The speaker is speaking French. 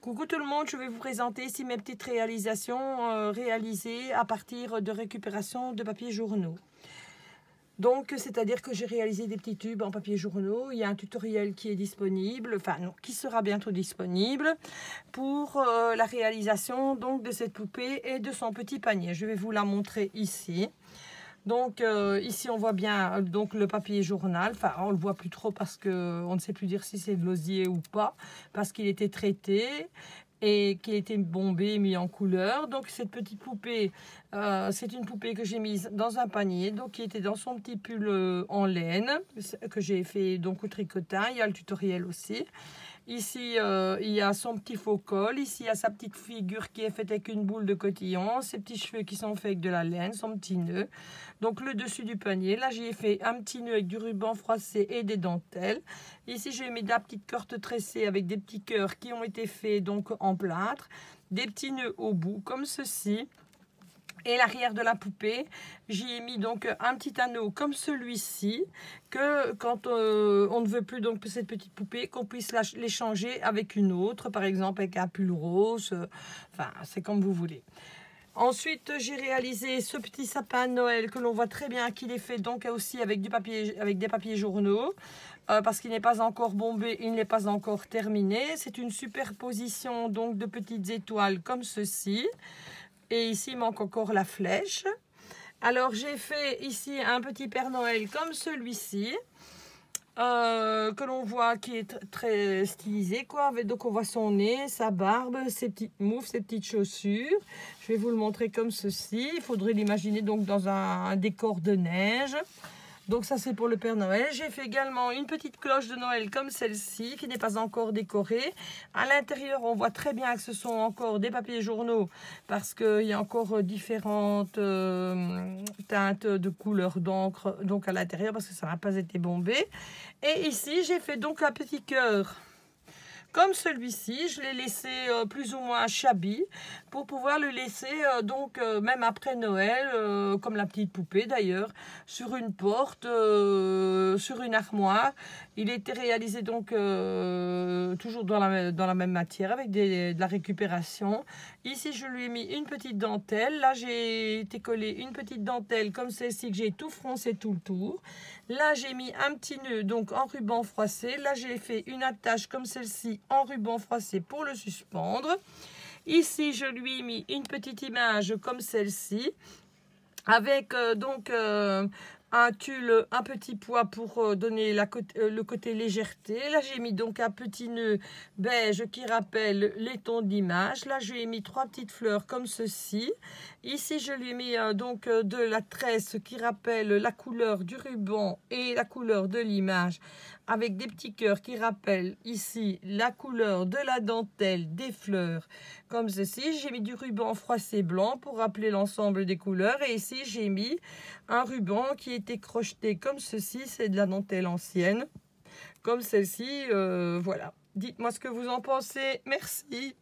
Coucou tout le monde, je vais vous présenter ici mes petites réalisations réalisées à partir de récupération de papier journaux. Donc, c'est-à-dire que j'ai réalisé des petits tubes en papier journaux. Il y a un tutoriel qui est disponible, enfin non, qui sera bientôt disponible pour la réalisation donc de cette poupée et de son petit panier. Je vais vous la montrer ici. Donc ici on voit bien donc le papier journal, enfin on le voit plus trop parce que on ne sait plus dire si c'est de l'osier ou pas, parce qu'il était traité et qu'il était bombé, mis en couleur. Donc cette petite poupée, c'est une poupée que j'ai mise dans un panier, donc qui était dans son petit pull en laine, que j'ai fait donc au tricotin. Il y a le tutoriel aussi. Ici, il y a son petit faux col. Ici, il y a sa petite figure qui est faite avec une boule de cotillon. Ses petits cheveux qui sont faits avec de la laine, son petit nœud. Donc, le dessus du panier. Là, j'y ai fait un petit nœud avec du ruban froissé et des dentelles. Ici, j'ai mis de la petite corde tressée avec des petits cœurs qui ont été faits donc en plâtre. Des petits nœuds au bout, comme ceci. Et l'arrière de la poupée, j'y ai mis donc un petit anneau comme celui-ci, que quand on ne veut plus donc cette petite poupée, qu'on puisse l'échanger avec une autre, par exemple avec un pull rose, enfin c'est comme vous voulez. Ensuite, j'ai réalisé ce petit sapin de Noël que l'on voit très bien qu'il est fait donc aussi avec du papier, avec des papiers journaux, parce qu'il n'est pas encore bombé, il n'est pas encore terminé. C'est une superposition donc de petites étoiles comme ceci. Et ici, il manque encore la flèche. Alors, j'ai fait ici un petit Père Noël comme celui-ci, que l'on voit qui est très stylisé, quoi. Donc, on voit son nez, sa barbe, ses petites moufles, ses petites chaussures. Je vais vous le montrer comme ceci. Il faudrait l'imaginer donc dans un décor de neige. Donc ça c'est pour le Père Noël. J'ai fait également une petite cloche de Noël comme celle-ci qui n'est pas encore décorée. À l'intérieur on voit très bien que ce sont encore des papiers journaux parce qu'il y a encore différentes teintes de couleurs d'encre donc à l'intérieur parce que ça n'a pas été bombé. Et ici j'ai fait donc un petit cœur. Comme celui-ci, je l'ai laissé plus ou moins shabby pour pouvoir le laisser même après Noël, comme la petite poupée d'ailleurs, sur une porte, sur une armoire. Il était réalisé donc toujours dans la même matière avec de la récupération. Ici, je lui ai mis une petite dentelle. Là, j'ai été collé une petite dentelle comme celle-ci que j'ai tout froncé tout le tour. Là, j'ai mis un petit nœud donc en ruban froissé. Là, j'ai fait une attache comme celle-ci en ruban froissé pour le suspendre. Ici, je lui ai mis une petite image comme celle-ci avec un tulle, un petit pois pour donner le côté légèreté. Là, j'ai mis donc un petit nœud beige qui rappelle les tons d'image. Là, je lui ai mis 3 petites fleurs comme ceci. Ici, je lui ai mis de la tresse qui rappelle la couleur du ruban et la couleur de l'image avec des petits cœurs qui rappellent ici la couleur de la dentelle des fleurs comme ceci. J'ai mis du ruban froissé blanc pour rappeler l'ensemble des couleurs et ici j'ai mis un ruban qui était crocheté comme ceci, c'est de la dentelle ancienne comme celle-ci. Voilà, dites-moi ce que vous en pensez. Merci.